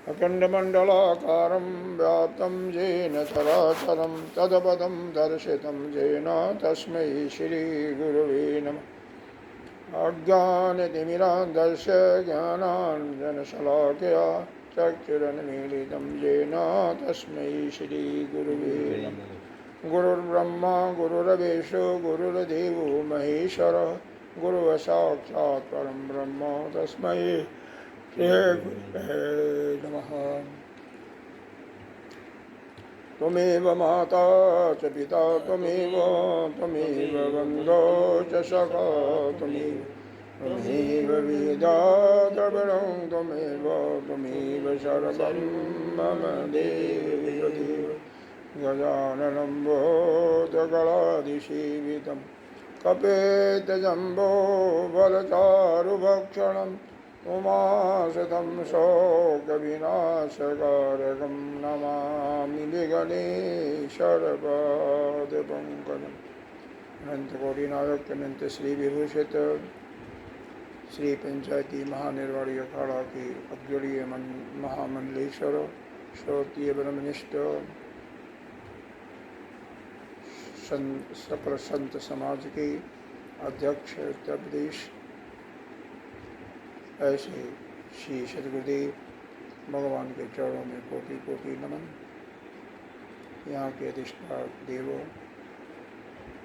अखण्डमण्डलाकारं व्याप्तं येन चराचरं तत्पदं दर्शितं येन तस्मै श्रीगुरवे नमः। अज्ञानतिमिरान्धस्य ज्ञानाञ्जनशलाकया चक्षुरुन्मीलितं येन तस्मै श्रीगुरवे नमः। गुरुर्ब्रह्मा गुरुर्विष्णु गुरुर्देवो महेश्वरः गुरुसाक्षात् परं ब्रह्म तस्मै श्रीगुरवे नमः। त्वमेव माता च पिता त्वमेव बन्धो च सखा त्वमेव वेदान्तरं त्वमेव सर्वं मम देव गजाननं भूतगणाधिसेवितं कपेतजम्बोफलचारुभक्षणं उमासुतं शोकविनाशकारकं नमामि विघ्नेश्वरपादपङ्कजम्। अनंतकोटिनायक अनंत श्री विभूषित श्री पंचायती महानिर्वाणी अखाड़ा की अग्रणीय महामंडलेश्वर श्रोतीय ब्रह्मनिष्ठ सकल संत समाज के अध्यक्ष उत्तर प्रदेश ऐसे श्री सदगुरुदेव भगवान के चरणों में कोटि कोटि नमन। यहाँ के अधिष्ठाता देवों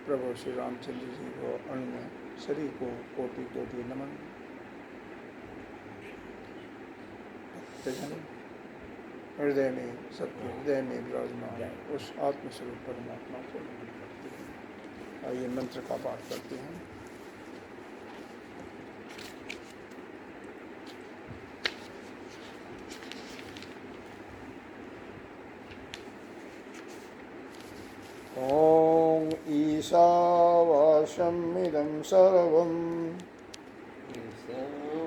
प्रभु श्री रामचंद्र जी को अन्य सभी को कोटि कोटि नमन। हृदय में सबके हृदय में विराजमान उस आत्मस्वरूप परमात्मा को नमन करते हैं। आइए मंत्र का पाठ करते हैं। ओम ईशावास्यमिदं सर्वं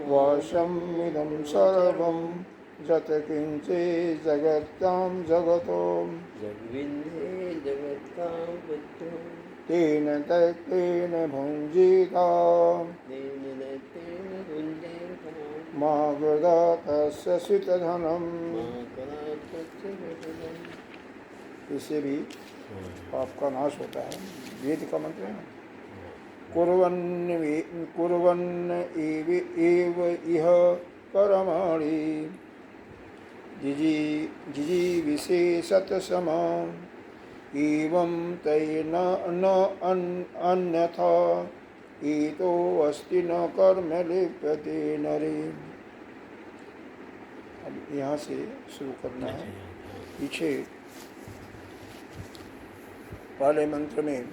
वास्यमिदं सर्वं जत किंचित् जगतां जगतो तेन तत्तेन भुञ्जीता मा गृधा तस्य सितधनम्। इससे भी पाप का नाश होता है। वेद का मंत्र है। कुर्वन्न एव इह कर्माणि जिजीविषेशत समाम् एवं तैर्न अन्यथा एतो अस्ति न कर्म लिप्यते नरे। अब यहाँ से शुरू करना है। पीछे पहले मंत्र में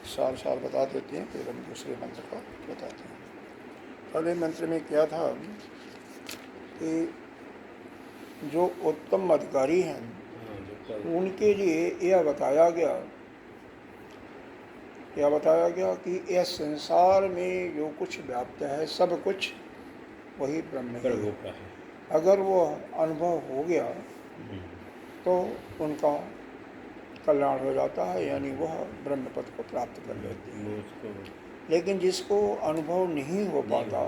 सार बता देते हैं, फिर हम दूसरे मंत्र का बताते हैं। पहले मंत्र में क्या था कि जो उत्तम अधिकारी हैं उनके लिए यह बताया गया कि यह संसार में जो कुछ व्याप्त है सब कुछ वही ब्रह्म है। अगर वो अनुभव हो गया तो उनका कल्याण हो जाता है, यानी वह ब्रह्म पद को प्राप्त कर लेते हैं। लेकिन जिसको अनुभव नहीं हो पाता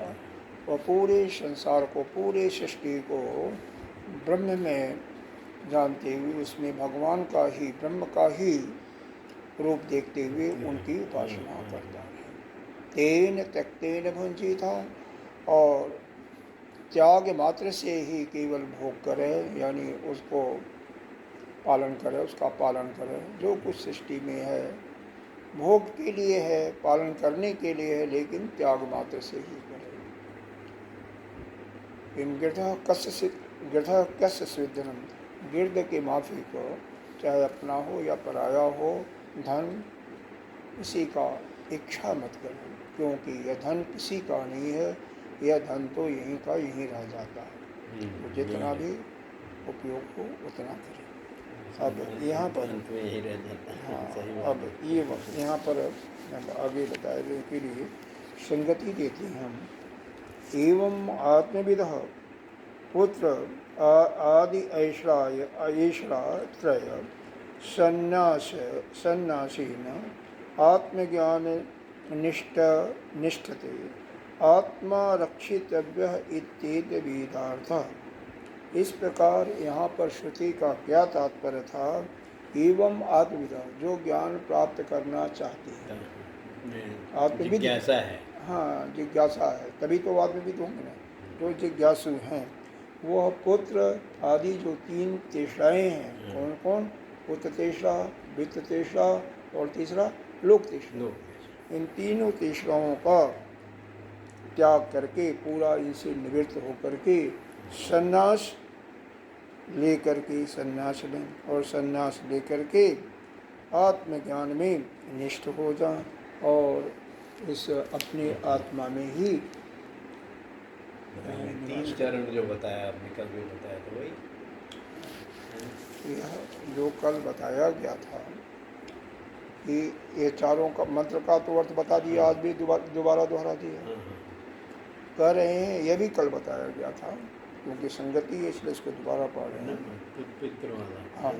वह पूरे संसार को, पूरे सृष्टि को ब्रह्म में जानते हुए उसमें भगवान का ही, ब्रह्म का ही रूप देखते हुए उनकी उपासना करता है। तेन त्यक्तेन भुंजीता, और त्याग मात्र से ही केवल भोग करे, यानी उसको पालन करे, उसका पालन करे। जो कुछ सृष्टि में है भोग के लिए है, पालन करने के लिए है, लेकिन त्याग मात्र से ही करे। गिरध कस्य स्विद्धनम, गिरध के माफी को, चाहे अपना हो या पराया हो, धन किसी का इच्छा मत करो, क्योंकि यह धन किसी का नहीं है। यह धन तो यहीं का यहीं रह जाता है। तो जितना भी उपयोग हो उतना करें। अब यहाँ पर अब ये यहाँ पर आगे बताने के लिए संगति देते हैं हम। एवं आत्मविदः पुत्र आदि ऐश्वर्य त्रय सन्यासीन आत्मज्ञान निष्ठते आत्मा रक्षितव्यः इत्येतद्विधार्थः। इस प्रकार यहाँ पर श्रुति का क्या तात्पर्य था? एवं आत्मविदा, जो ज्ञान प्राप्त करना चाहते हैं, आत्मविद जिज्ञासा है। हाँ, जिज्ञासा है, तभी तो आत्मविद होंगे ना। जो जिज्ञासु हैं वह पुत्र आदि जो 3 तृष्णाएँ हैं, कौन कौन? पुत्र तृष्णा, वित्त तृष्णा और तीसरा लोक तृष्णा। इन तीनों तृष्णाओं का त्याग करके, पूरा इनसे निवृत्त होकर के संन्यास लेकर के, संन्यास लें और संन्यास लेकर के आत्मज्ञान में निष्ठ हो जाएं और इस अपने आत्मा में ही 3 चरण जो बताया आपने, कल भी बताया था वही। यह जो कल बताया गया था कि ये चारों का मंत्र का तो अर्थ बता दिया, आज भी दोबारा दोहरा दिया। कह रहे हैं यह भी कल बताया गया था, क्योंकि संगति है इसलिए इसको दोबारा पढ़ रहे हैं। हाँ,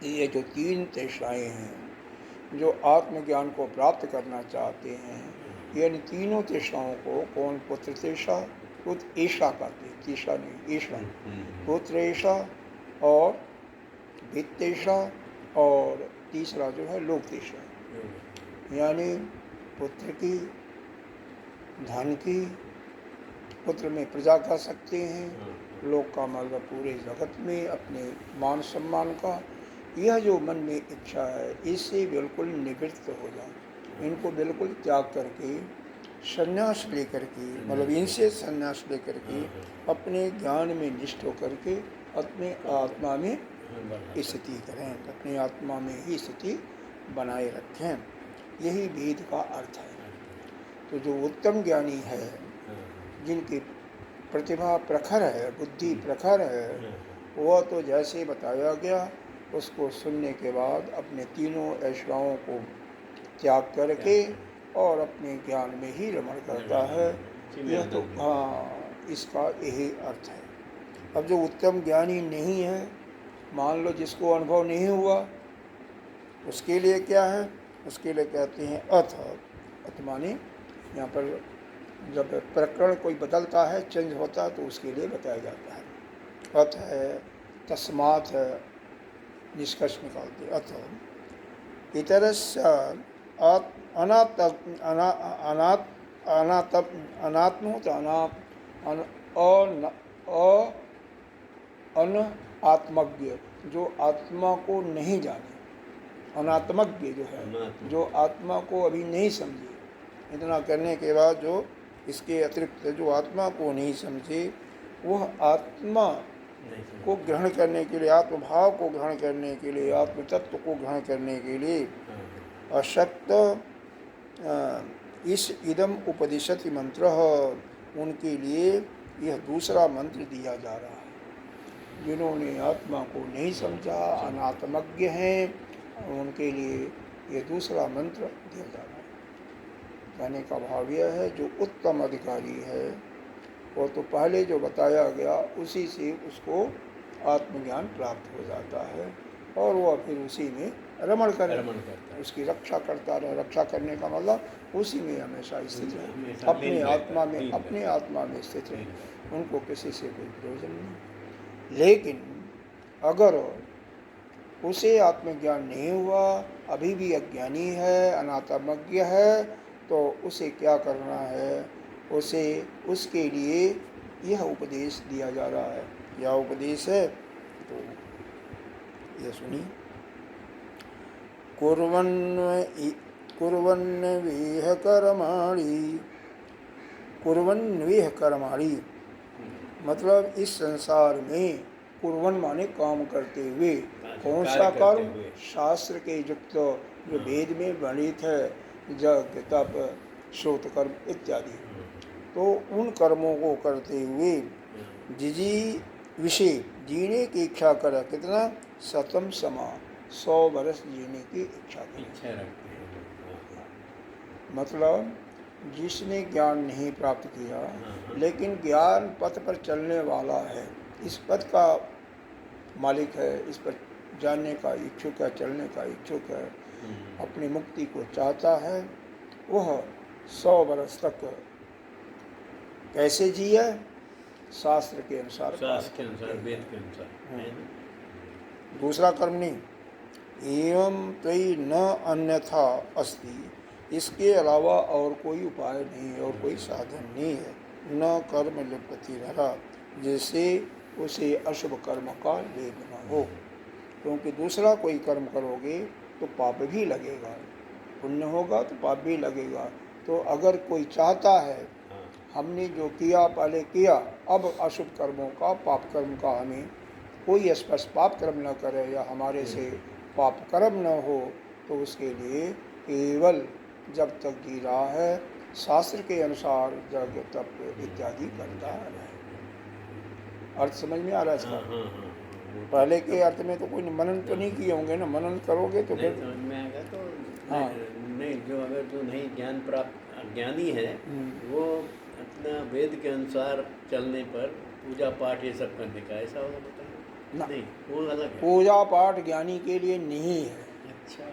ये जो 3 तृष्णाएँ हैं जो आत्मज्ञान को प्राप्त करना चाहते हैं, यानी तीनों तृष्णाओं को कौन? पुत्र तृष्णा, पुत्र ईशा कहते, तीसरा नहीं, ईशा, पुत्र ईशा और वित्त ईशा और तीसरा जो है लोक तृष्णा। यानी पुत्र की, धन की, पुत्र में प्रजा कह सकते हैं, लोक का मतलब पूरे जगत में अपने मान सम्मान का, यह जो मन में इच्छा है इससे बिल्कुल निवृत्त हो जाए, इनको बिल्कुल त्याग करके संन्यास लेकर के, मतलब इनसे संन्यास लेकर के अपने ज्ञान में निष्ठ होकर के अपने आत्मा में स्थिति करें, अपनी आत्मा में ही स्थिति बनाए रखें। यही वेद का अर्थ है। तो जो उत्तम ज्ञानी है, जिनकी प्रतिभा प्रखर है, बुद्धि प्रखर है, वह तो जैसे बताया गया उसको सुनने के बाद अपने तीनों ऐश्वर्यों को त्याग करके और अपने ज्ञान में ही रमण करता है। यह तो हाँ, इसका यही अर्थ है। अब जो उत्तम ज्ञानी नहीं है, मान लो जिसको अनुभव नहीं हुआ, उसके लिए क्या है? उसके लिए कहते हैं अथ माने यहाँ पर जब प्रकरण कोई बदलता है, चेंज होता है, तो उसके लिए बताया जाता है। अथ है, तस्मात् है, निष्कर्ष निकालते। अथ इतरस्य अनात्मज्ञ, जो आत्मा को नहीं जाने, अनात्मज्ञ जो है, जो आत्मा को अभी नहीं समझे, इतना करने के बाद जो इसके अतिरिक्त जो आत्मा को नहीं समझे, वह आत्मा को ग्रहण करने के लिए, आत्मभाव को ग्रहण करने के लिए, आत्म तत्व को ग्रहण करने के लिए अशक्त इस इदम उपदिशति मंत्र, उनके लिए यह दूसरा मंत्र दिया जा रहा है। जिन्होंने आत्मा को नहीं समझा, अनात्मज्ञ हैं, उनके लिए यह दूसरा मंत्र दिया जा रहा है। कहने का भाव यह है, जो उत्तम अधिकारी है वो तो पहले जो बताया गया उसी से उसको आत्मज्ञान प्राप्त हो जाता है और वह फिर उसी में रमण करे, उसकी रक्षा करता रहे। रक्षा करने का मतलब उसी में हमेशा स्थित रहे, अपने आत्मा में, अपने आत्मा में स्थित रहे, उनको किसी से कोई प्रयोजन नहीं। लेकिन अगर उसे आत्मज्ञान नहीं हुआ, अभी भी अज्ञानी है, अनात्मज्ञ है, तो उसे क्या करना है? उसे, उसके लिए यह उपदेश दिया जा रहा है। यह उपदेश है तो यह सुनिए। कुर्वन्वेह कर्माणि, मतलब इस संसार में, कुर्वन माने काम करते हुए, कौन सा कर्म? शास्त्र के युक्त जो वेद में वर्णित है, यज्ञ, तप, श्रोत कर्म इत्यादि, तो उन कर्मों को करते हुए जिजी विषय जीने की इच्छा करे। कितना? शतम समा, 100 वर्ष जीने की इच्छा करे। मतलब जिसने ज्ञान नहीं प्राप्त किया लेकिन ज्ञान पथ पर चलने वाला है, इस पथ का मालिक है, इस पर जानने का इच्छुक है, चलने का इच्छुक है, अपनी मुक्ति को चाहता है, वह 100 वर्ष तक कैसे जिए? शास्त्र के अनुसार, शास्त्र के अनुसार, वेद के अनुसार है ना? दूसरा कर्म नहीं। एवं त्वयि न अन्यथा अस्ति, इसके अलावा और कोई उपाय नहीं है और कोई साधन नहीं है। न कर्म लिप्यति नरः, जैसे उसे अशुभ कर्म का लेप न हो, क्योंकि दूसरा कोई कर्म करोगे तो पाप भी लगेगा, पुण्य होगा तो पाप भी लगेगा। तो अगर कोई चाहता है हमने जो किया पहले किया, अब अशुभ कर्मों का, पाप कर्म का हमें कोई स्पर्श पाप कर्म न करे या हमारे से पाप कर्म न हो, तो उसके लिए केवल जब तक जी रहा है शास्त्र के अनुसार जग तप इत्यादि करता रहे। अर्थ समझ में आ रहा है इसका? पहले के अर्थ में तो कोई मनन तो नहीं किए होंगे ना, मनन करोगे तो फिर समझ में आएगा। तो हाँ, नहीं, जो अगर जो नहीं ज्ञान प्राप्त अज्ञानी है वो अपना वेद के अनुसार चलने पर पूजा पाठ ये सब करने का ऐसा होगा, बताइए? नहीं, वो अलग है। पूजा पाठ ज्ञानी के लिए नहीं है। अच्छा,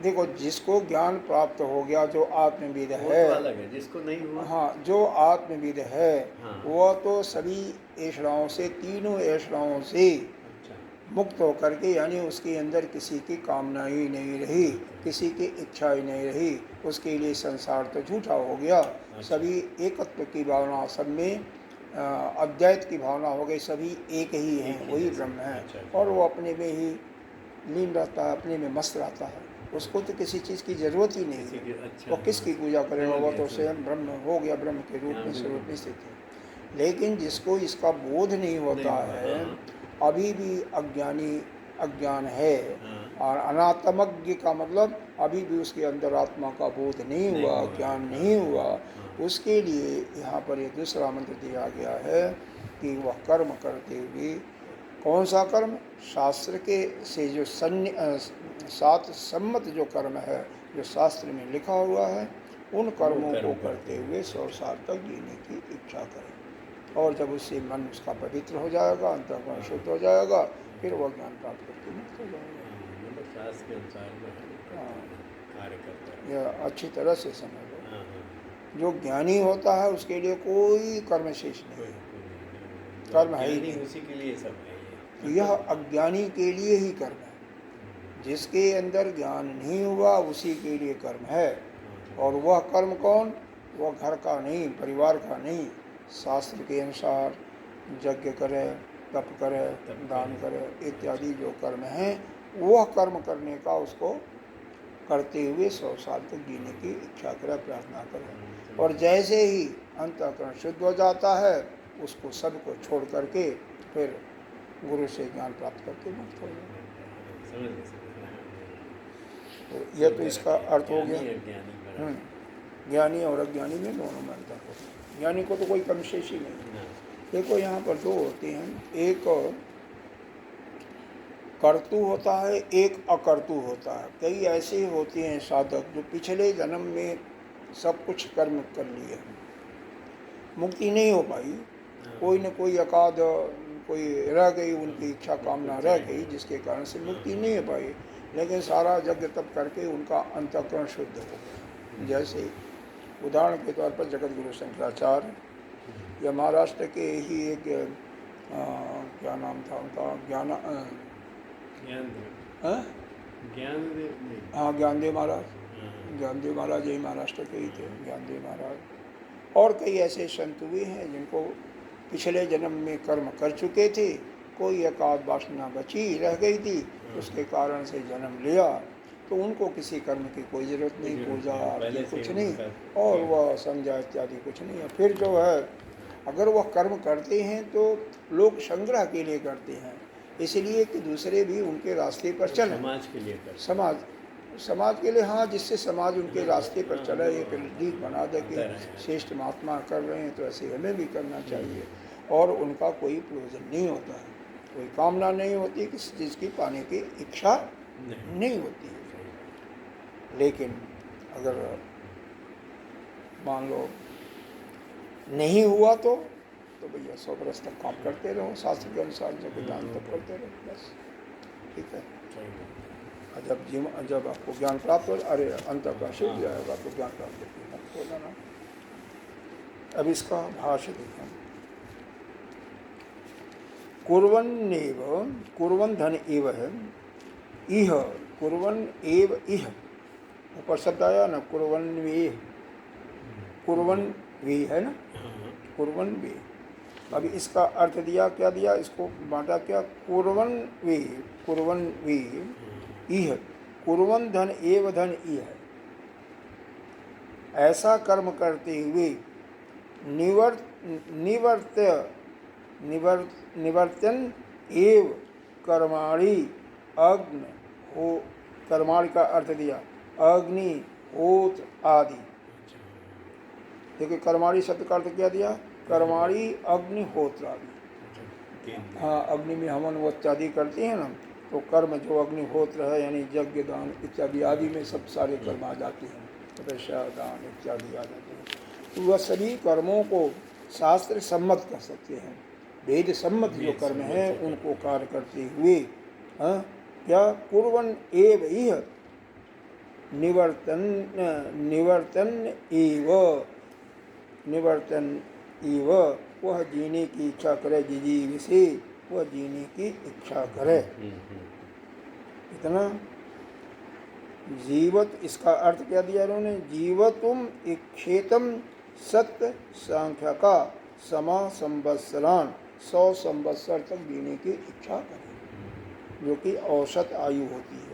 देखो, जिसको ज्ञान प्राप्त हो गया, जो आत्मविद वो है, तो अलग है, जिसको नहीं हुआ, हाँ, जो आत्मविद है हाँ, वह तो सभी ऐश्वर्यों से, तीनों ऐश्वर्यों से अच्छा, मुक्त होकर के, यानी उसके अंदर किसी की कामना ही नहीं रही, किसी की इच्छा ही नहीं रही, उसके लिए संसार तो झूठा हो गया। सभी एकत्व की भावना, सब में अद्वैत की भावना हो गई, सभी एक ही हैं, वही ब्रह्म है, और वो अपने में ही लीन रहता है, अपने में मस्त रहता है, उसको तो किसी चीज़ की जरूरत ही नहीं है। वो किसकी पूजा करेगा, वो तो स्वयं ब्रह्म हो गया, ब्रह्म के रूप में स्वरूप में स्थित है। लेकिन जिसको इसका बोध नहीं होता है, अभी भी अज्ञान है, और अनात्मज्ञ का मतलब अभी भी उसके अंदर आत्मा का बोध नहीं हुआ, ज्ञान नहीं हुआ, उसके लिए यहाँ पर ये दूसरा मंत्र दिया गया है कि वह कर्म करते हुए, कौन सा कर्म? शास्त्र के से जो सात सम्मत जो कर्म है, जो शास्त्र में लिखा हुआ है, उन कर्मों को करते हुए 100 साल तक जीने की इच्छा करें। और जब उससे मन उसका पवित्र हो जाएगा, अंतःकरण शुद्ध हो जाएगा, फिर वह ज्ञान प्राप्त करके मुक्त हो जाएगा। शास्त्र के अनुसार कार्य करता है। यह अच्छी तरह से समझ लो। जो ज्ञानी होता है उसके लिए कोई कर्म शेष नहीं है, कर्म है ही नहीं, उसी के लिए सब है। यह अज्ञानी के लिए ही कर्म है। जिसके अंदर ज्ञान नहीं हुआ उसी के लिए कर्म है। और वह कर्म कौन? वह घर का नहीं, परिवार का नहीं, शास्त्र के अनुसार यज्ञ करे, तप करे, दान करे इत्यादि जो कर्म हैं, वह कर्म करने का उसको करते हुए 100 साल तक जीने की इच्छा करे, प्रार्थना करे। और जैसे ही अंतःकरण शुद्ध हो जाता है, उसको सबको छोड़ करके फिर गुरु से ज्ञान प्राप्त करके मुक्त हो जाए। तो यह तो इसका अर्थ हो गया। ज्ञानी और अज्ञानी में दोनों में अंतर होता है। ज्ञानी को तो कोई कम शेष ही नहीं। देखो, यहाँ पर दो होते हैं, एक कर्तु होता है, एक अकर्तु होता है। कई ऐसे होते हैं साधक जो पिछले जन्म में सब कुछ कर्म कर लिए, मुक्ति नहीं हो पाई, कोई न कोई अकाद कोई रह गई, उनकी इच्छा कामना रह गई, जिसके कारण से मुक्ति नहीं हो पाई, लेकिन सारा यज्ञ तप करके उनका अंतःकरण शुद्ध हो गया। जैसे उदाहरण के तौर पर जगत गुरु शंकराचार्य, या महाराष्ट्र के ही एक क्या नाम था उनका, ज्ञानदेव महाराज, ज्ञानदेव महाराज यही महाराष्ट्र के ही थे, ज्ञानदेव महाराज। और कई ऐसे संत हुए हैं जिनको पिछले जन्म में कर्म कर चुके थे, कोई एकाध वासना बची रह गई थी, उसके कारण से जन्म लिया, तो उनको किसी कर्म की कोई ज़रूरत नहीं, पूजा आरती कुछ नहीं, और वह संध्या इत्यादि कुछ नहीं है। फिर जो है, अगर वह कर्म करते हैं तो लोग संग्रह के लिए करते हैं, इसलिए कि दूसरे भी उनके रास्ते पर चलें, समाज के लिए, समाज के लिए, हाँ, जिससे समाज उनके रास्ते पर चले, एक लीक बना दे कि श्रेष्ठ महात्मा कर रहे हैं तो ऐसे हमें भी करना चाहिए। और उनका कोई प्रयोजन नहीं होता है, कोई कामना नहीं होती, किसी चीज़ की पाने की इच्छा नहीं होती है। लेकिन अगर मान लो नहीं हुआ तो भैया 100 बरस तक काम करते रहो, शास्त्र के अनुसार जब दान तब करते रहो, बस ठीक है। जब आपको ज्ञान प्राप्त हो, अरे अंतःकरण शुद्ध जाएगा तो ज्ञान प्राप्त हो जाना। अब इसका भाष्य देखें। कुर्वन्नेव, कुर्वन् धन एव है, इह कुर्वन् एव इह, ऊपर शब्द आया ना, कुर्वन् वे, कुर्वन् वे है ना, कुर्वन् वे। अभी इसका अर्थ दिया, क्या दिया, इसको बांटा क्या, कुर्वन् वे, कुर्वन् वे इह, कुर्वन् धन एव धन इह, ऐसा कर्म करते हुए निवर्तन एव कर्माणि अग्नि हो, कर्माणि का अर्थ दिया अग्नि होत्र आदि। देखिए कर्माणि शब्द का अर्थ क्या दिया, कर्माणि अग्निहोत्र आदि। हाँ, अग्नि में हवन वो इत्यादि करते हैं ना, तो कर्म जो अग्निहोत्र है यानी यज्ञ दान इत्यादि आदि में सब सारे कर्म आ जाते हैं, तपस्या दान इत्यादि आ जाते हैं। तो वह सभी कर्मों को शास्त्र सम्मत कर सकते हैं, वेद सम्मत जो कर्म है उनको कार्य करते हुए क्या कुर्वन् एव इह निवर्तन एव, वह जीने की इच्छा करे, जिजीव से वह जीने की इच्छा करे। इतना जीवत, इसका अर्थ क्या दिया उन्होंने, जीवतुम इच्छेतम सत्य सांख्य का समा संवत्सरान, 100 संवत्सर तक जीने की इच्छा करें, जो कि औसत आयु होती है।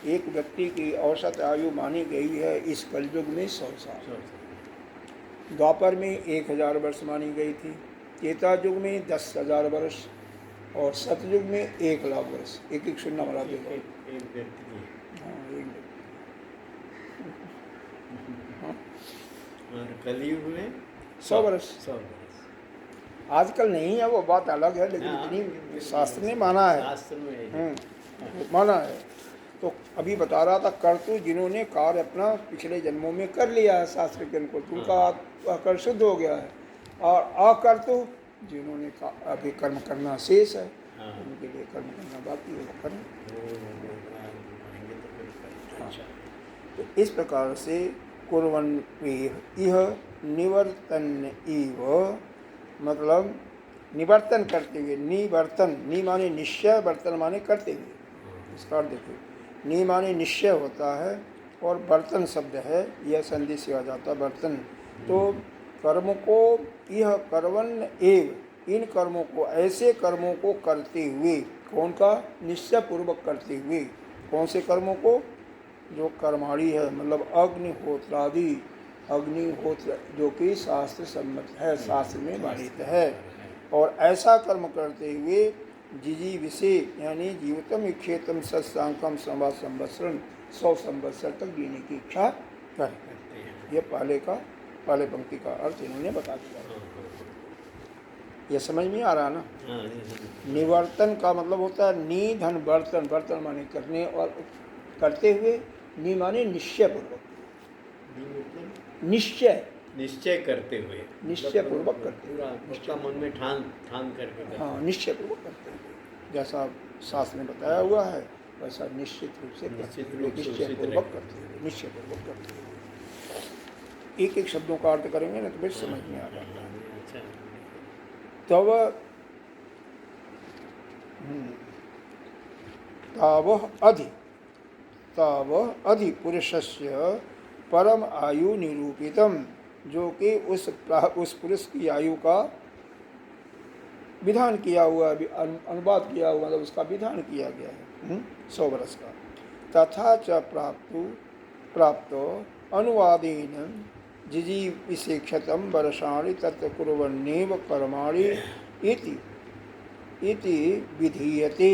एक व्यक्ति की औसत आयु मानी गई है इस कलयुग में 100 साल। द्वापर में 1000 वर्ष मानी गई थी, त्रेता युग में 10,000 वर्ष, और सतयुग में 1,00,000 वर्ष। एक एक सुनना बना देगा। और कलयुग में 100 वर्ष। आजकल नहीं है, वो बात अलग है, लेकिन इतनी शास्त्र ने माना है, शास्त्र में माना है। तो अभी बता रहा था, कर्तु जिन्होंने कार्य अपना पिछले जन्मों में कर लिया है शास्त्र के अनुकूल, उनका आकर शुद्ध हो गया है, और अकर्तु जिन्होंने अभी कर्म करना शेष है, उनके लिए कर्म करना बाकी है, कर्म। तो इस प्रकार से कुर्वन् इह निवर्तन इव, मतलब निवर्तन करते हुए, निवर्तन, नि माने निश्चय, वर्तन माने करते हुए। इसका देखो, नि माने निश्चय होता है और बर्तन शब्द है, यह संधि से आ जाता है बर्तन। तो कर्म को यह कर्वन् एव, इन कर्मों को, ऐसे कर्मों को करते हुए, कौन का, निश्चय पूर्वक करते हुए, कौन से कर्मों को, जो कर्माणी है, मतलब अग्निहोत्रादि, अग्निहोत्र जो कि शास्त्र सम्मत है, शास्त्र में वर्णित है, और ऐसा कर्म करते हुए जिजी विषय यानी जीवतम इच्छेतम सत्सांकम संवत्सरन, 100 संवत्सर तक जीने की इच्छा करते हैं। ये पहले पंक्ति का अर्थ इन्होंने बता दिया। ये समझ में आ रहा ना। निवर्तन का मतलब होता है नि धन बर्तन, बर्तन माने करने और करते हुए, नि माने निश्चय पूर्वक, निश्चय करते हुए, निश्चय पूर्वक करते हुए, उसका मन में ठान करके, हाँ, निश्चय पूर्वक करते हुए, जैसा शास्त्र में बताया हुआ है वैसा निश्चित रूप से निश्चय पूर्वक करते हुए, निश्चय पूर्वक करते हुए। एक एक शब्दों का अर्थ करेंगे ना तो बस समझ में आ जाता है। तब तावह अधि पुरुषस्य परम आयु निरूपितम, जो कि उस पुरुष की आयु का विधान किया हुआ, अनुवाद किया हुआ, मतलब उसका विधान किया गया है 100 वर्ष का। तथा च प्राप्त अनुवादेन जिजीविषेक्षतम वर्षाणि तत्र कुर्वन्नेव कर्माणि इति विधीयते,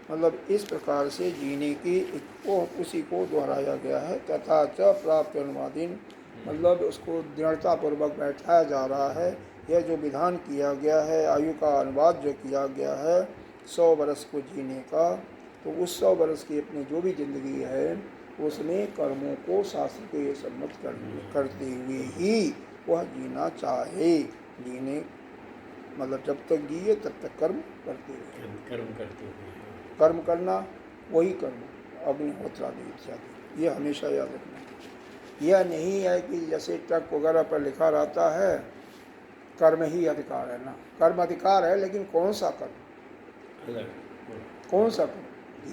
मतलब इस प्रकार से जीने की उसी को दोहराया गया है। तथा च प्राप्त अनुवादीन, मतलब उसको दृढ़ता पूर्वक बैठाया जा रहा है। यह जो विधान किया गया है, आयु का अनुवाद जो किया गया है 100 वर्ष को जीने का, तो उस 100 वर्ष की अपनी जो भी जिंदगी है उसमें कर्मों को शास्त्र के सम्मत करते हुए ही वह जीना चाहे। जीने मतलब जब तक जिए तब तक कर्म करते हुए, कर्म करना वही कर्म, अग्निहोत्रादि इत्यादि, ये हमेशा याद रखना। यह नहीं है कि जैसे ट्रक वगैरह पर लिखा रहता है कर्म ही अधिकार है ना, कर्म अधिकार है, लेकिन कौन सा कर्म, कौन सा कर्म,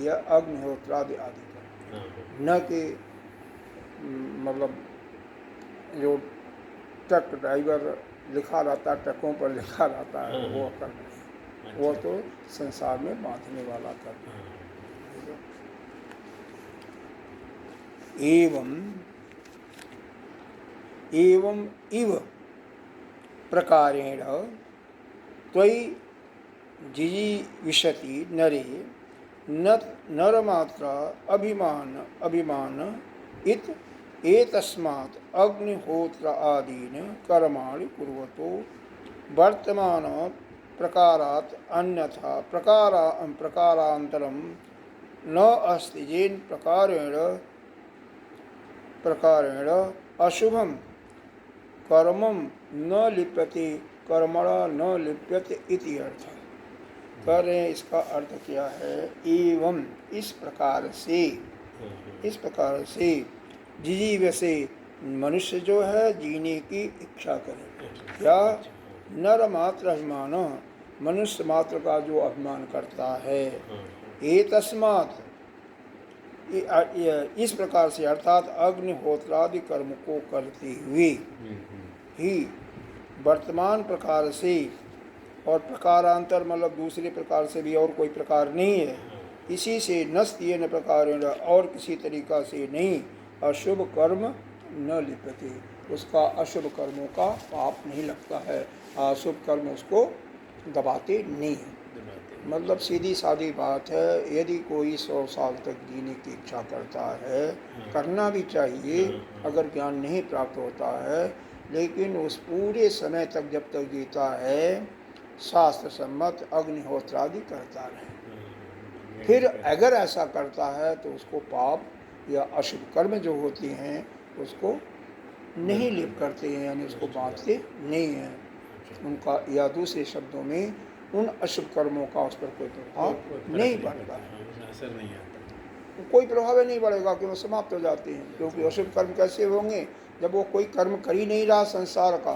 यह अग्निहोत्रादि आदि कर्म, न कि मतलब जो ट्रक ड्राइवर लिखा रहता है, ट्रकों पर लिखा रहता है, वो कर्म नहीं, वो तो संसार में बांधने वाला कर्म है। एवं इव प्रकारेण त्वयि जिजीविषति नरे नरमात्र अभिमान इत एतस्मात् अग्निहोत्र आदीन कर्माणि कुर्वतो वर्तमान प्रकारात् अन्यथा प्रकारांतरम न अस्ति, येन प्रकारेण अशुभम कर्मम न लिप्यते कर्मणा न लिप्यते इति अर्थ। कह रहे हैं इसका अर्थ क्या है, एवं इस प्रकार से जीव से मनुष्य जो है जीने की इच्छा करे, या नर मात्र अभिमान, मनुष्य मात्र का जो अभिमान करता है, ये तस्मात् इस प्रकार से अर्थात अग्निहोत्रादि कर्म को करते हुए ही वर्तमान प्रकार से, और प्रकारांतर मतलब दूसरे प्रकार से भी और कोई प्रकार नहीं है, इसी से नस्तीय न प्रकार और किसी तरीका से नहीं, अशुभ कर्म न लिप्यते, उसका अशुभ कर्मों का पाप नहीं लगता है, अशुभ कर्म उसको दबाते नहीं है। मतलब सीधी सादी बात है, यदि कोई 100 साल तक जीने की इच्छा करता है, करना भी चाहिए अगर ज्ञान नहीं प्राप्त होता है, लेकिन उस पूरे समय तक जब तक जीता है शास्त्र सम्मत अग्निहोत्रादि करता रहे। फिर अगर ऐसा करता है तो उसको पाप या अशुभ कर्म जो होते हैं उसको नहीं लिप करते हैं, यानी उसको बांधते नहीं हैं उनका, या दूसरे शब्दों में उन अशुभ कर्मों का उस पर कोई प्रभाव नहीं पड़ता, असर नहीं आता, कोई प्रभाव नहीं पड़ेगा कि वो समाप्त हो जाते हैं। क्योंकि अशुभ कर्म कैसे होंगे, जब वो कोई कर्म कर ही नहीं रहा संसार का,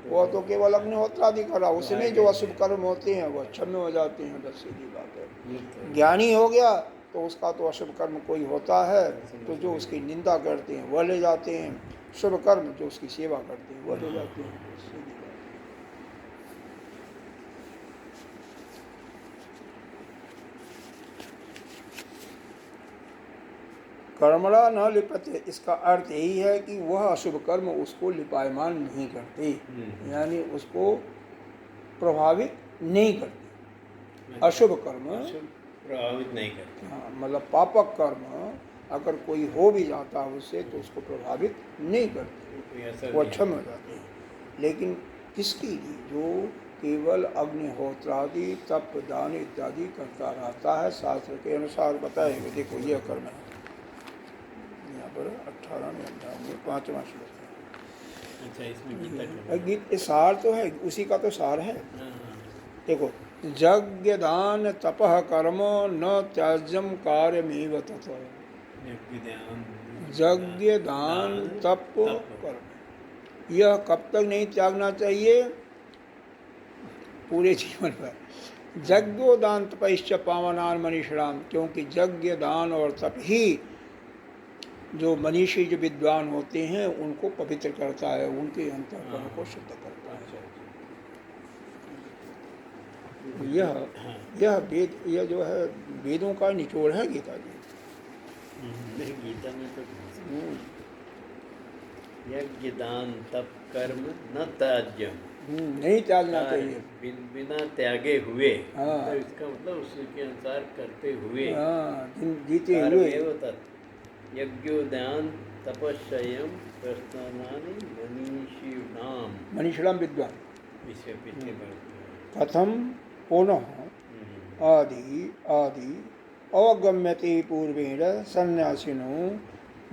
वो तो केवल अग्निहोत्रादि कर रहा, उसमें जो अशुभ कर्म होते हैं वो क्षम्य हो जाते हैं। बस सीधी बात है। ज्ञानी हो गया तो उसका तो अशुभ कर्म कोई होता है तो जो उसकी निंदा करते हैं वह ले जाते हैं, शुभ कर्म जो उसकी सेवा करते हैं वह ले जाते हैं। कर्मणा न लिप्यते, इसका अर्थ यही है कि वह अशुभ कर्म उसको लिपायमान नहीं करते, यानी उसको प्रभावित नहीं करते। अशुभ कर्म प्रभावित नहीं करते, हाँ, मतलब पापक कर्म अगर कोई हो भी जाता है उससे तो उसको प्रभावित नहीं करते, वो क्षम हो जाते हैं। लेकिन किसकी लिए, जो केवल अग्निहोत्रादि तप दान इत्यादि करता रहता है, शास्त्र के अनुसार बताएंगे। देखो यह कर्म है, 18वें अध्याय में 5वां श्लोक है। अच्छा, इसमें गीत सार तो है, उसी का तो सार है। देखो, यज्ञ दान तपः कर्म न त्याज्यम कार्यमेव तत्, यज्ञ दान तप कर्म, यह कब तक नहीं त्यागना चाहिए, पूरे जीवन भर। यज्ञोदान तपश्च पावनान मनीषिणाम, क्योंकि यज्ञ दान और तप ही जो मनीषी जो विद्वान होते हैं उनको पवित्र करता है, उनके अंतःकरण को शुद्ध करता है। यह वेद, यह जो है वेदों का निचोड़ है गीता जी। गीता में तो यज्ञ दान तप कर्म न त्याज्यम, नहीं त्यागना चाहिए, बिना त्यागे हुए। हाँ, तो इसका मतलब उसके अनुसार करते हुए, हाँ, जीते हुए। यज्ञोदान तपस्ययम प्रस्थानानि मनीषिणाम विद्वान विषय पीछे कथम पुनः आदि आदि अवगम्यते पूर्वेण सन्यासिनो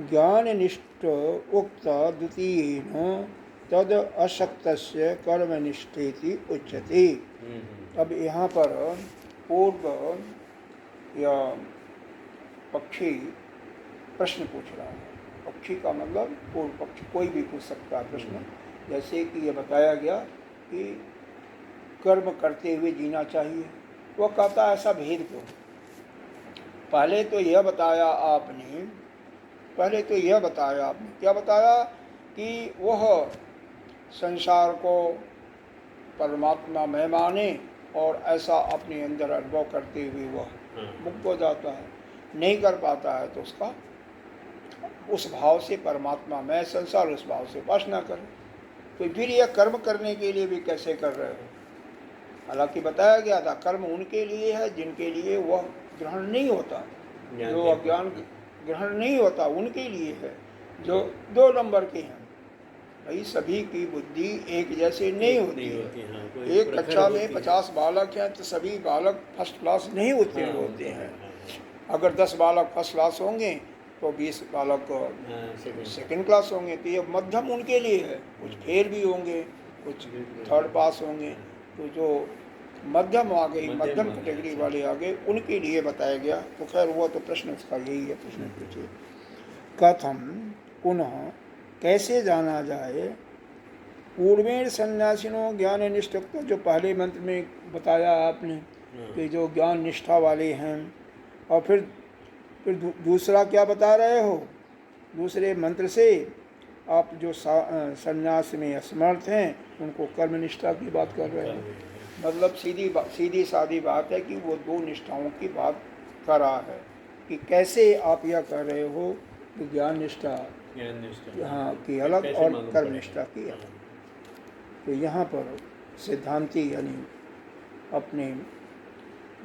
ज्ञाननिष्ठ उक्त द्वितीयेन तद अशक्तस्य कर्मनिष्ठेति उच्यते। अब यहाँ पर पूर्व या पक्षी प्रश्न पूछ रहा है। पक्षी का मतलब पूर्व पक्षी, कोई भी पूछ सकता है प्रश्न। जैसे कि ये बताया गया कि कर्म करते हुए जीना चाहिए। वो कहता है ऐसा भेद क्यों? पहले तो यह बताया आपने, क्या बताया कि वह संसार को परमात्मा में माने और ऐसा अपने अंदर अनुभव करते हुए वह मुक्त हो जाता है। नहीं कर पाता है तो उसका उस भाव से परमात्मा में, संसार उस भाव से उपासना करे। तो फिर यह कर्म करने के लिए भी कैसे कर रहे हो? हालांकि बताया गया था कर्म उनके लिए है जिनके लिए वह ग्रहण नहीं होता, जो अज्ञान ग्रहण नहीं होता उनके लिए है, जो 2 नंबर के हैं। भाई सभी की बुद्धि एक जैसे नहीं होती है। एक कक्षा में 50 बालक हैं तो सभी बालक फर्स्ट क्लास नहीं उत्तीर्ण होते हैं। अगर 10 बालक फर्स्ट क्लास होंगे तो 20 बालक सेकंड क्लास होंगे। तो ये मध्यम उनके लिए है। कुछ फेल भी होंगे, कुछ थर्ड पास होंगे। तो जो मध्यम आ गई, मध्यम कैटेगरी वाले आ गए, उनके लिए बताया गया। तो खैर वो तो प्रश्न उसका यही है, प्रश्न पूछिए। कथम पुनः कैसे जाना जाए पूर्वेण सन्यासिनो ज्ञान निष्ठा, जो पहले मंत्र में बताया आपने कि जो ज्ञान निष्ठा वाले हैं, और फिर दूसरा क्या बता रहे हो? दूसरे मंत्र से आप जो सन्यास में असमर्थ हैं उनको कर्म निष्ठा की बात कर रहे हैं। मतलब सीधी सादी बात है कि वो 2 निष्ठाओं की बात कर रहा है कि कैसे आप यह कर रहे हो कि ज्ञान निष्ठा हाँ की अलग और कर्म निष्ठा की अलग। तो यहाँ पर सिद्धांती यानी अपने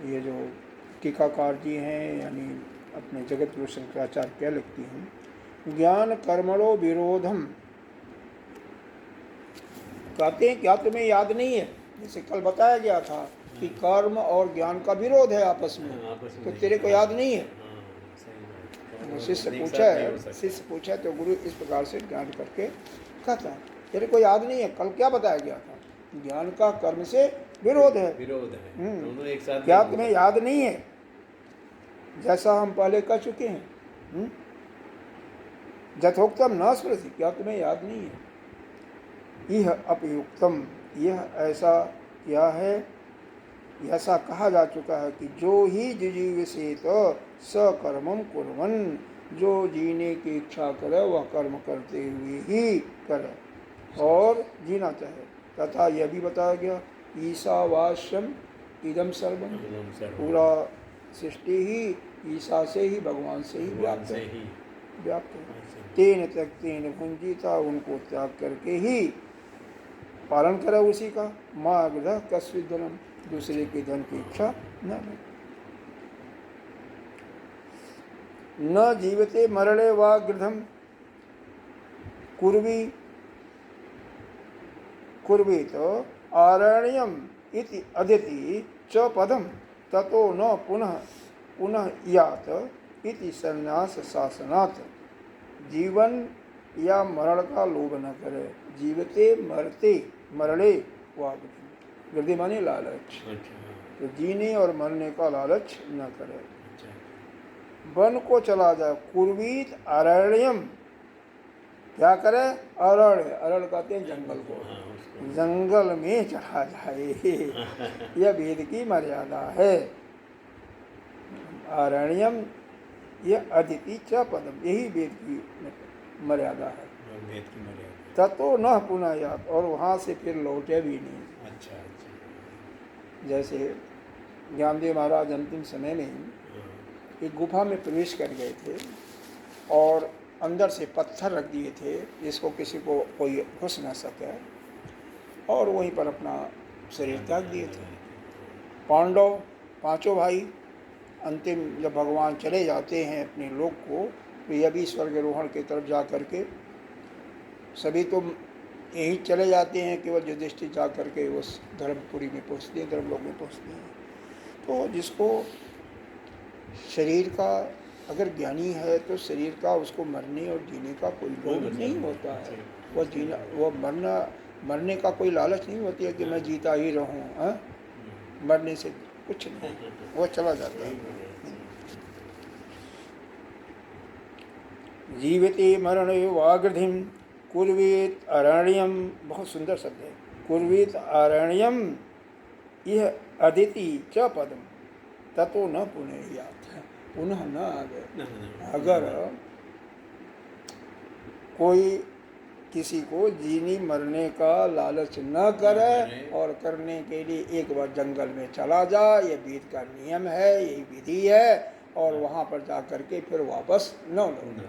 ये जो टीकाकार जी हैं, यानी अपने जगत गुरु शंकराचार्य क्या लिखती हैं, ज्ञान कर्मणो विरोधम। कहते हैं क्या तुम्हें याद नहीं है? जैसे कल बताया गया था कि कर्म और ज्ञान का विरोध है आपस में, तो तेरे को याद नहीं है? शिष्य पूछा तो गुरु इस प्रकार से ज्ञान करके कहता है तेरे को याद नहीं है? कल क्या बताया गया था? ज्ञान का कर्म से विरोध है। दोनों एक साथ। क्या तुम्हें याद नहीं है? जैसा हम पहले कह चुके हैं, यथोक्तम न स्मृति, क्या तुम्हें याद नहीं है? यह अपयुक्तम, यह ऐसा क्या है, ऐसा कहा जा चुका है कि जो ही जिजीविषेत सकर्मम कुर्वन्, जो जीने की इच्छा करे वह कर्म करते हुए ही करे और जीना चाहे। तथा यह भी बताया गया ईशावास्यम इदम सर्वम, पूरा सृष्टि ही ईशा से ही, भगवान से ही व्याप्त है। तेन तक तेन भुंजीता, उनको त्याग करके ही पालन करे उसी का। माँ ग्रह कस्वित धनम, दूसरे के धन की इच्छा न जीवते मरणे वा गृधम कुर्वीत आरण्यम इति अदिति च पदम ततो न पुनः यात इति संन्यास शासनात्। जीवन या मरण का लोभ न करे। जीवते मरते मरणे वा गृधि माने लालच, तो जीने और मरने का लालच न करे। वन को चला जाए। कुर्वीत अरण्यम, क्या करे? अरण्य, अरण्य कहते हैं जंगल को, जंगल में चढ़ा जाए। यह वेद की मर्यादा है। अरण्यम यह अदिति च पदम, यही वेद की मर्यादा है। ततो न पुनः यात, और वहाँ से फिर लौटे भी नहीं। जैसे ज्ञानदेव महाराज अंतिम समय में एक गुफा में प्रवेश कर गए थे और अंदर से पत्थर रख दिए थे जिसको किसी को कोई घुस न सके, और वहीं पर अपना शरीर त्याग दिए थे। पांडव 5 भाई अंतिम जब भगवान चले जाते हैं अपने लोक को, तो यह भी स्वर्गारोहण की तरफ जा करके सभी तो यहीं चले जाते हैं, केवल युधिष्ठिर जा करके उस धर्मपुरी में पहुँचते हैं, धर्मलोक में पहुँचते हैं। तो जिसको शरीर का अगर ज्ञानी है तो शरीर का उसको मरने और जीने का कोई लोभ नहीं होता है। वह जीना, वह मरने का कोई लालच नहीं होती है कि मैं जीता ही रहूं। मरने से कुछ नहीं, वह चला जाता है। जीवते मरण वागृधिम कुर्वेत अरण्यम, बहुत सुंदर शब्द है। कुर्वीत आरण्यम यह अदिति च पदम ततो न पुनर्यात्, पुनः न आगे। अगर कोई किसी को जीने मरने का लालच न करे और करने के लिए एक बार जंगल में चला जाए, ये वेद का नियम है, यही विधि है, और वहाँ पर जा करके फिर वापस न लौटे।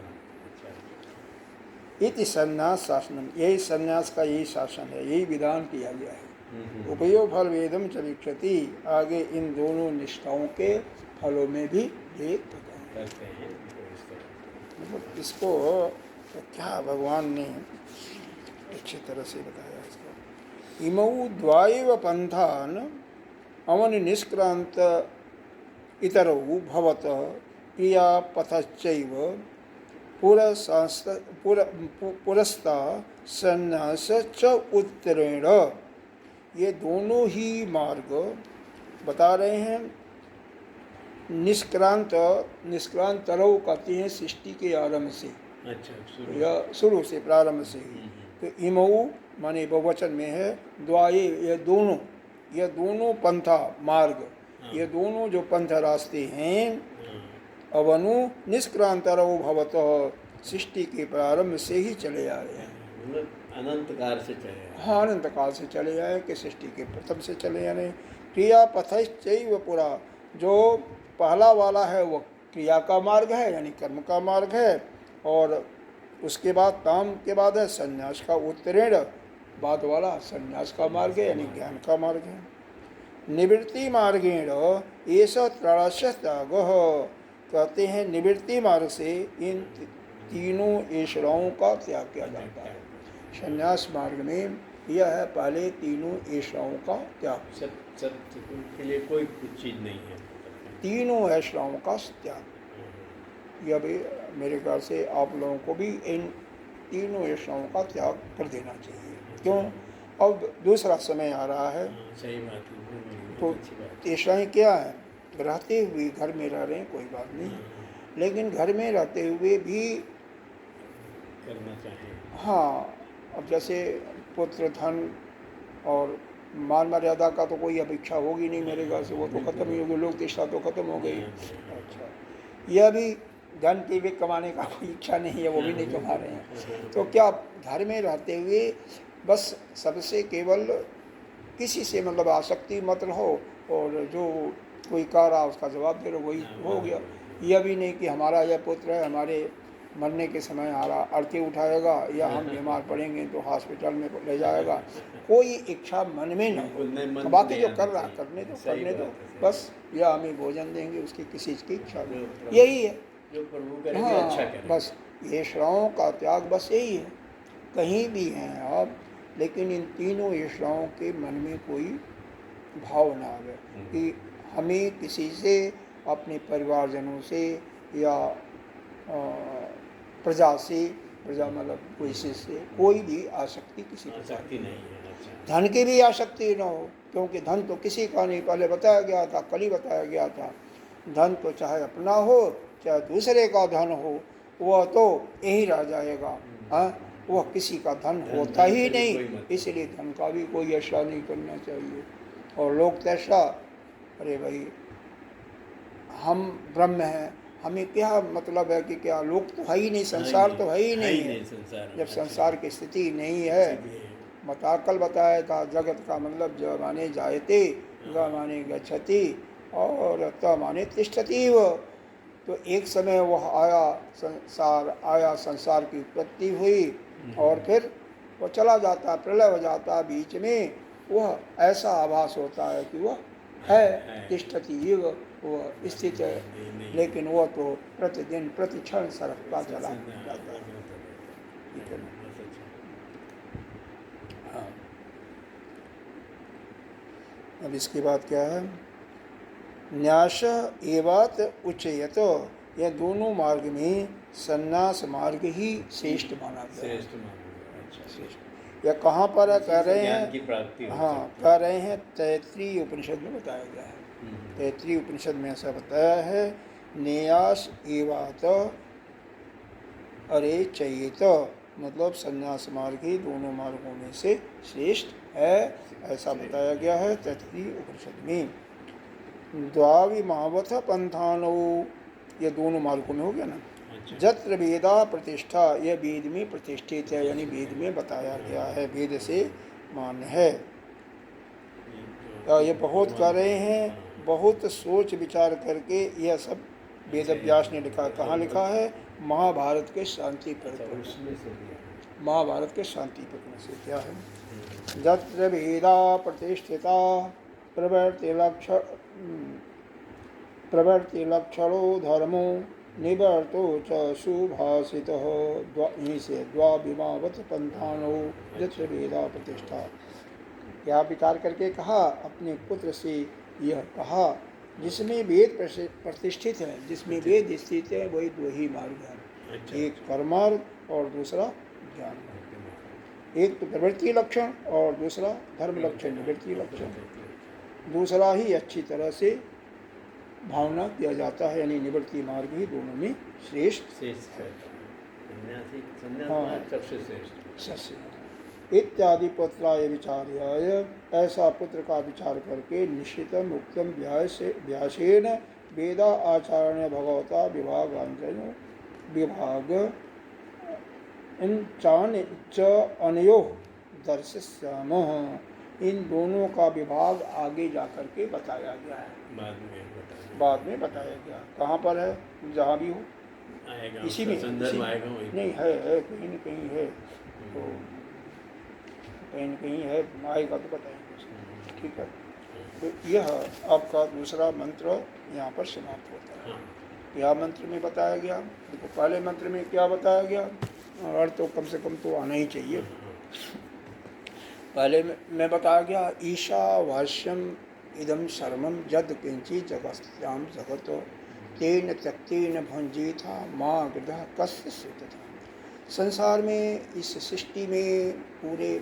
इति संन्यास शासनम, यही संन्यास का यही शासन है, यही विधान किया गया है। उपयो फल वेदम चरिक्षति, आगे इन दोनों निष्ठाओं के फलों में भी भेद बताया। मतलब इसको तो क्या भगवान ने अच्छी तरह से बताया इसको। इमौ द्वायव पंथान अवन निष्क्रांत इतरौ भवत क्रियापथश्चैव पुरस्ता संन्यास च उत्तरेण, ये दोनों ही मार्ग बता रहे हैं। निष्क्रांत तरव कहते हैं सृष्टि के आरंभ से, अच्छा, या शुरू से, प्रारंभ से ही। तो इमऊ माने बहुवचन में है, द्वाये ये दोनों पंथा मार्ग, ये दोनों जो पंथ रास्ते हैं, अवनु निष्क्रांतरव भवत, सृष्टि के प्रारंभ से ही चले आ रहे हैं, अनंत काल से चले आए। हाँ, अनंत काल से चले आए कि सृष्टि के प्रथम से चले आ रहे हैं। क्रिया पथश्चैव पुरा, जो पहला वाला है वो क्रिया का मार्ग है, यानी कर्म का मार्ग है, और उसके बाद काम के बाद है संन्यास का उत्तरेण, बाद वाला संन्यास का मार्ग है, यानी ज्ञान का मार्ग है। निवृत्ति मार्गेण ऐसा त्रास्य त्याग, कहते हैं निवृत्ति मार्ग से इन तीनों ऐश्वर्यों का त्याग किया जाता है। संन्यास मार्ग में यह है पहले तीनों ऐश्वर्यों का त्याग, सब के लिए कोई कुछ चीज़ नहीं है, तीनों ऐश्वर्यों का त्याग। यह भी मेरे ख्याल से आप लोगों को भी इन तीनों ऐश्वर्यों का त्याग कर देना चाहिए। क्यों? अब दूसरा समय आ रहा है, सही बात है। तो ऐश्वर्य क्या है? रहते हुए घर में रह रहे हैं कोई बात नहीं, लेकिन घर में रहते हुए भी करना चाहिए। हाँ, अब जैसे पुत्र धन और मान मर्यादा का तो कोई अपेक्षा होगी नहीं मेरे ख्याल से, वो तो खत्म ही होगी, लोक तिष्ठा तो खत्म हो गई। अच्छा, यह भी धन की भी कमाने का कोई इच्छा नहीं है, वो भी नहीं कमा रहे हैं। तो क्या घर में रहते हुए बस सबसे केवल किसी से मतलब आसक्ति मत रहो, और जो कोई कह रहा उसका जवाब दे रहो, वही हो गया। यह भी नहीं कि हमारा यह पुत्र है, हमारे मरने के समय आरती उठाएगा, या हम बीमार पड़ेंगे तो हॉस्पिटल में ले जाएगा, कोई इच्छा मन में न हो। तो बाकी जो कर रहा करने दो, बस यह हमें भोजन देंगे, उसकी किसी की इच्छा नहीं, यही है जो प्रभु करे हाँ, अच्छा करे। बस ये श्रावों का त्याग बस यही है। कहीं भी हैं आप, लेकिन इन तीनों ईश्वरों के मन में कोई भाव ना आवे कि हमें किसी से, अपने परिवारजनों से या प्रजा से, प्रजा मतलब कोई से कोई भी आसक्ति किसी प्रकार की नहीं है। धन की भी आसक्ति न हो, क्योंकि धन तो किसी का नहीं, पहले बताया गया था, कल ही बताया गया था। धन तो चाहे अपना हो चाहे दूसरे का धन हो, वह तो यही रह जाएगा, हाँ, वह किसी का धन होता ही नहीं, इसलिए धन का भी कोई ऐसा नहीं करना चाहिए। और लोग तैसा, अरे भाई हम ब्रह्म हैं, हमें क्या मतलब है कि क्या, लोग तो है ही नहीं, संसार तो है ही नहीं है। जब संसार की स्थिति नहीं है, मताकल बताया था, जगत का मतलब ज माने जायते, ग माने गच्छति, और त माने तिष्ठति। तो एक समय वह आया, संसार की उत्पत्ति हुई, और फिर वह चला जाता, प्रलय हो जाता, बीच में वह ऐसा आभास होता है कि वह है, तिष्ठति, वह स्थित है, लेकिन वह तो प्रतिदिन प्रतिक्षण सरकता चला जाता है। हाँ, अब इसके बाद क्या है? न्यास एवात उच्चयत, यह दोनों मार्ग में संन्यास मार्ग ही श्रेष्ठ माना गया है। यह कहाँ पर है? कह रहे हैं, हाँ, कह रहे हैं तैत्रीय उपनिषद में बताया गया है। तैत्रीय उपनिषद में ऐसा बताया है, न्यास एवात अरे चयेत मतलब संन्यास मार्ग ही दोनों मार्गों में से श्रेष्ठ है, ऐसा बताया गया है तैत्तिरीय उपनिषद में। द्वाविमावथ पंथानो, ये दोनों मार्गों में हो गया ना। जत्र वेदा प्रतिष्ठा, यह वेद में प्रतिष्ठित है, यानी वेद में बताया गया है, वेद से मान्य है। ये बहुत कर रहे हैं, बहुत सोच विचार करके यह सब वेद व्यास ने लिखा। कहाँ लिखा है? महाभारत के शांति पर्व, महाभारत के शांति पर्व में से क्या है? जत्र वेदा प्रतिष्ठिता प्रवर्ति लक्षणो धर्मो निवर्तो च सुभाषितः से द्वाविमावत पंथानो जत्र वेदा प्रतिष्ठा। क्या विचार करके कहा? अपने पुत्र से यह कहा, जिसमें वेद प्रतिष्ठित है, जिसमें वेद स्थित है, वही दो ही मार्ग है, एक कर्मार्ग और दूसरा ज्ञान मार्ग। एक तो प्रवृत्ति लक्षण और दूसरा धर्म लक्षण, निवृत्ति लक्षण। दूसरा ही अच्छी तरह से भावना किया जाता है, यानी निवृत्ति मार्ग ही दोनों में श्रेष्ठ है। इत्यादि पुत्राय विचार्याय, ऐसा पुत्र का विचार करके निश्चितम उक्तम व्यासेन वेदा आचार्य भगवता विभाग अनयो दर्शिष्यामः। इन दोनों का विभाग आगे जाकर के बताया गया है, बाद में बताया गया। कहाँ पर है? जहाँ भी हो इसी में नहीं है, कहीं न कहीं है, तो कहीं न कहीं है, आएगा तो बताएंगे। ठीक है, तो यह आपका दूसरा मंत्र यहाँ पर समाप्त होता है। क्या मंत्र में बताया गया? देखो, पहले मंत्र में क्या बताया गया, और तो कम से कम तो आना ही चाहिए। पहले में बताया गया, ईशावास्यम इदम सर्वम यद किंचित जगत्याम जगत तेन त्यक्तेन भुंजीथा माँ गृह कस्य सुतथा। संसार में, इस सृष्टि में, पूरे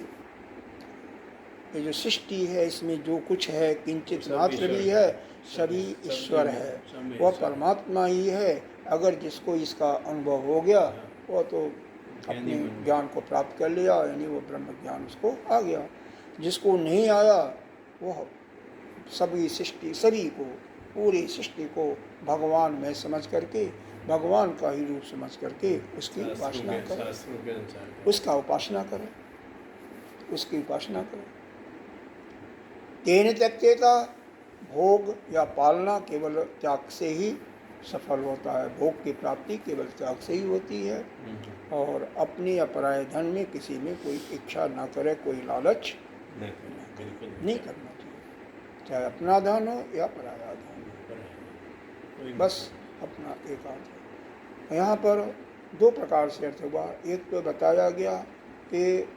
ये जो सृष्टि है, इसमें जो कुछ है, किंचित मात्र भी है, सभी ईश्वर है, वह परमात्मा ही है। अगर जिसको इसका अनुभव हो गया, वह तो अपने ज्ञान को प्राप्त कर लिया, यानी वो ब्रह्म ज्ञान उसको आ गया। जिसको नहीं आया, वह सभी सृष्टि, सभी को, पूरी सृष्टि को भगवान में समझ करके, भगवान का ही रूप समझ करके उसकी उपासना करो, उसका उपासना करो, उसकी उपासना करो। तेन त्यक्तेता, भोग या पालना केवल त्याग से ही सफल होता है, भोग की प्राप्ति केवल त्याग से ही होती है। और अपने या पराये धन में किसी में कोई इच्छा ना करे, कोई लालच नहीं करना चाहिए, चाहे अपना धन हो या पराया धन, बस अपना एक आध। यहाँ पर दो प्रकार से अर्थ हुआ। एक तो बताया गया कि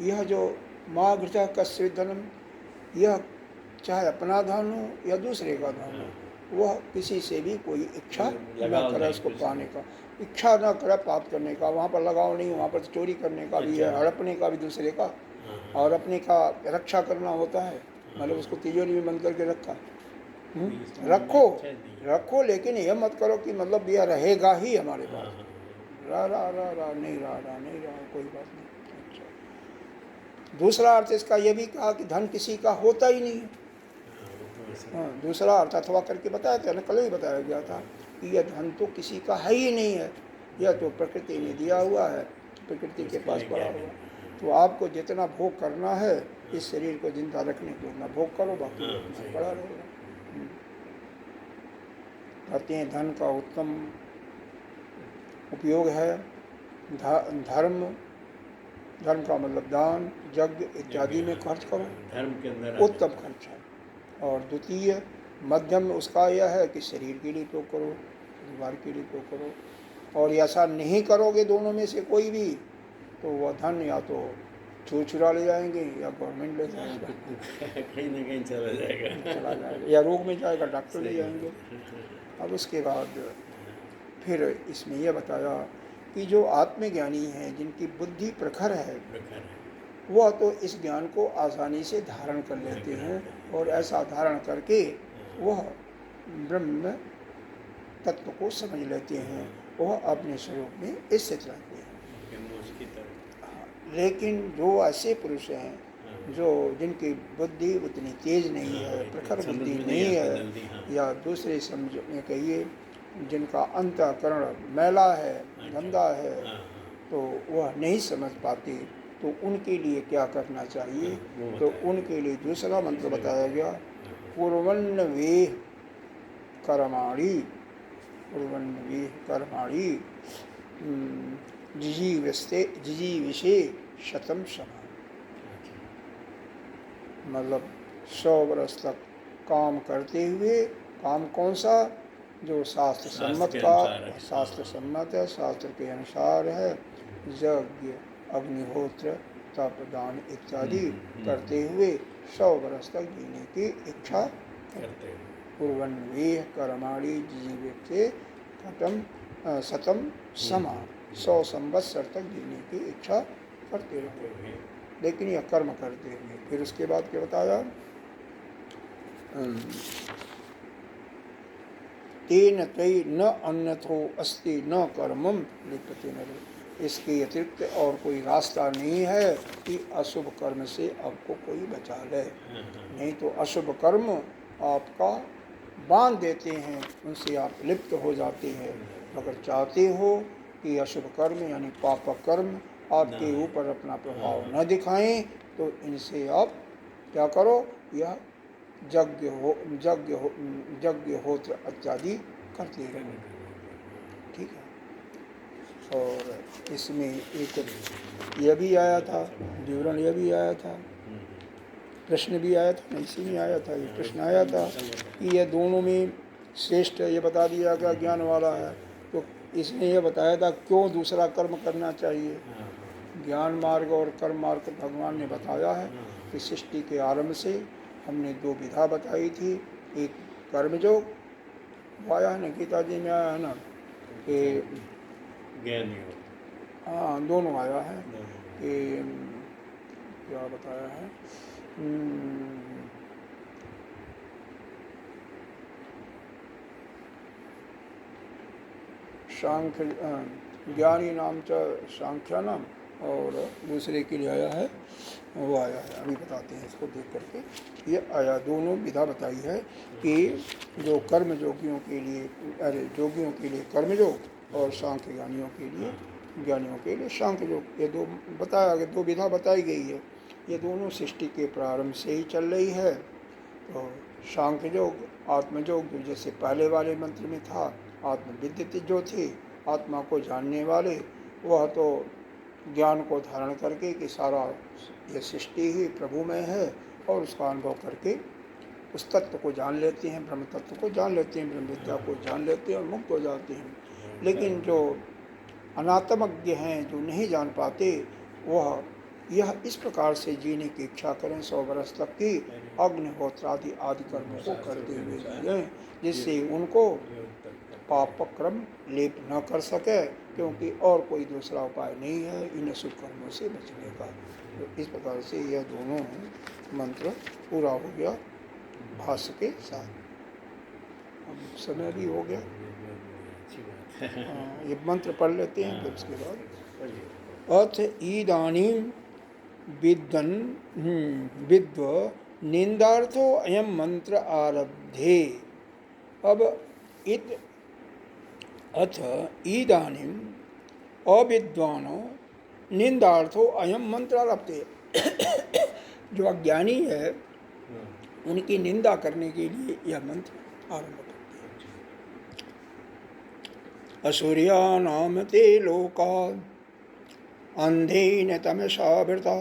यह जो माँ घृता कस्य धनम, यह चाहे अपना धन हो या दूसरे का धन हो, वह किसी से भी कोई इच्छा न करे उसको पाने का, इच्छा न करे प्राप्त करने का। वहाँ पर लगाव नहीं, वहाँ पर चोरी करने का भी है, हड़पने का भी दूसरे का, और अपने का रक्षा करना होता है, मतलब उसको तिजोरी में बंद करके रखा। रखो, लेकिन यह मत करो कि मतलब यह रहेगा ही हमारे पास, नहीं रहा, कोई बात नहीं। अच्छा, दूसरा अर्थ इसका यह भी कहा कि धन किसी का होता ही नहीं है। दूसरा अर्थ अथवा करके बताया था ना, कल ही बताया गया था कि यह धन तो किसी का है ही नहीं है, यह तो प्रकृति ने दिया हुआ है, प्रकृति के पास पड़ा हुआ। तो आपको जितना भोग करना है, इस शरीर को जिंदा रखने को उतना भोग करो, बाकी पड़ा रहेगा। कहते हैं धन का उत्तम उपयोग है धर्म का मतलब दान, यज्ञ इत्यादि में खर्च करो, धर्म के अंदर उत्तम खर्च है। और द्वितीय मध्यम उसका यह है कि शरीर के लिए तो करो, परिवार के लिए तो करो, और ऐसा नहीं करोगे दोनों में से कोई भी, तो वह धन या तो चुरा ले जाएंगे या गवर्नमेंट ले जाएगा, कहीं ना कहीं चला जाएगा, या रोग में जाएगा, डॉक्टर ले जाएंगे। अब उसके बाद फिर इसमें यह बताया कि जो आत्मज्ञानी हैं, जिनकी बुद्धि प्रखर है, वह तो इस ज्ञान को आसानी से धारण कर लेते हैं, और ऐसा धारण करके वह ब्रह्म तत्व को समझ लेते हैं, वह अपने स्वरूप में स्थित रहते हैं। उसकी तरफ। लेकिन जो ऐसे पुरुष हैं जो जिनकी बुद्धि उतनी तेज नहीं है, प्रखर बुद्धि नहीं है, या दूसरे समझ में कहिए जिनका अंतःकरण मैला है, गंदा है, तो वह नहीं समझ पाते, तो उनके लिए क्या करना चाहिए? तो उनके लिए दूसरा मंत्र बताया गया, कुर्वन्नवेह कर्माणि, कुर्वन्नवेह कर्माणि जिजीविषे शतम समा। मतलब 100 वर्ष तक काम करते हुए, काम कौन सा? जो शास्त्र सम्मत का, शास्त्र सम्मत है, शास्त्र के अनुसार है, यज्ञ, अग्निहोत्र, तप, दान इत्यादि करते हुए 100 वर्ष तक जीने की इच्छा करते हैं। कुर्वन्वेह कर्माणि जिजीविषे शतम समा, 100 संवत्सर तक जीने की इच्छा करते रहे, लेकिन यह कर्म करते हुए। फिर उसके बाद क्या बताया? तेन तै न अन्यथो अस्ति न कर्मम लिप्यते नरो। इसके अतिरिक्त और कोई रास्ता नहीं है कि अशुभ कर्म से आपको कोई बचा ले। नहीं तो अशुभ कर्म आपका बांध देते हैं, उनसे आप लिप्त हो जाते हैं। अगर चाहते हो कि अशुभ कर्म यानी पापक कर्म आपके ऊपर अपना प्रभाव न दिखाएं, तो इनसे आप क्या करो? यह यज्ञ होत्र इत्यादि करते रहो। ठीक है। और इसमें एक यह भी आया था, विवरण यह भी आया था, प्रश्न भी आया था, इसी में आया था, ये प्रश्न आया था कि यह दोनों में श्रेष्ठ ये बता दिया गया ज्ञान वाला है, तो इसने यह बताया था क्यों दूसरा कर्म करना चाहिए। ज्ञान मार्ग और कर्म मार्ग भगवान ने बताया है कि सृष्टि के आरंभ से हमने 2 विधा बताई थी। एक कर्मयोग आया है ना, गीता जी में आया है ना कि ज्ञान, हाँ दोनों आया है कि क्या बताया है, सांख्य ज्ञानी नाम च सांख्या नाम, और दूसरे के लिए आया है वो आया है, अभी बताते हैं इसको देख करके। ये आया दोनों विधा बताई है कि जो कर्म योगियों के लिए, अरे योगियों के लिए कर्मयोग और सांख्य ज्ञानियों के लिए सांख्य योग, ये 2 बताया गया, 2 विधा बताई गई है। ये दोनों सृष्टि के प्रारंभ से ही चल रही है। तो सांख्य योग, आत्मयोग जैसे पहले वाले मंत्र में था, आत्मविद्यति जो थे आत्मा को जानने वाले, वह तो ज्ञान को धारण करके कि सारा यह सृष्टि ही प्रभुमय है, और उसका अनुभव करके उस तत्व को जान लेते हैं, ब्रह्म तत्व को जान लेते हैं, ब्रह्म विद्या को जान लेते हैं और मुक्त हो जाते हैं। लेकिन जो अनात्मज्ञ हैं, जो नहीं जान पाते, वह यह इस प्रकार से जीने की इच्छा करें 100 वर्ष तक की अग्निहोत्रादि आदि कर्मों को करते हुए जिएं, जिससे उनको पाप क्रम लेप न कर सके, क्योंकि और कोई दूसरा उपाय नहीं है इन शुभ कर्मों से बचने का। तो इस प्रकार से यह दोनों मंत्र पूरा हो गया भाष्य के साथ। अब समय भी हो गया, ये मंत्र पढ़ लेते हैं, फिर उसके बाद अथ इदानीं विद्व निंदार्थो अयम मंत्र आरब्धे। अब इत अथ इदानीं अविद्वानो निंदार्थो अयम मंत्र आरब्धे। जो अज्ञानी है उनकी निंदा करने के लिए यह मंत्र आरंभ करते हैं। असुर्यानाम ते लोका अंधेन तमसावृता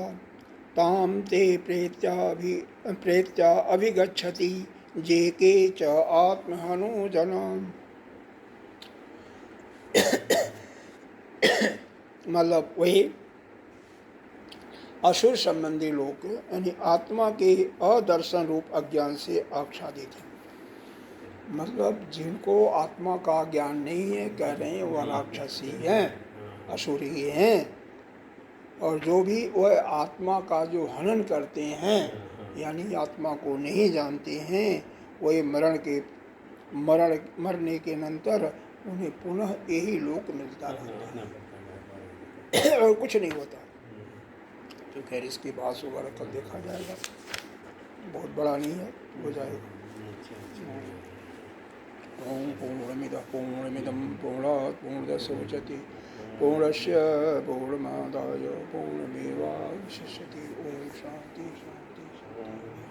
ताम ते प्रेत्या अभिगच्छति जे के च आत्महनो जनाम। मतलब वही असुर संबंधी लोग यानी आत्मा के अदर्शन रूप अज्ञान से आच्छादित हैं। मतलब जिनको आत्मा का ज्ञान नहीं है, कह रहे हैं वह राक्षसी हैं, असुरी हैं, और जो भी वह आत्मा का जो हनन करते हैं यानी आत्मा को नहीं जानते हैं, वह मरने के अनंतर उन्हें पुनः यही लोक मिलता रहता है। और कुछ नहीं होता। तो खैर इसकी बात वगैरह कल देखा जाएगा, बहुत बड़ा नहीं है, हो जाएगा। ओम पूर्णमिदः पूर्णमिदं पूर्णात् पूर्णस्य मुच्यते पूर्णस्य पूर्णमादाय पूर्णमेवावशिष्यते। ओम शांति शांति शांति।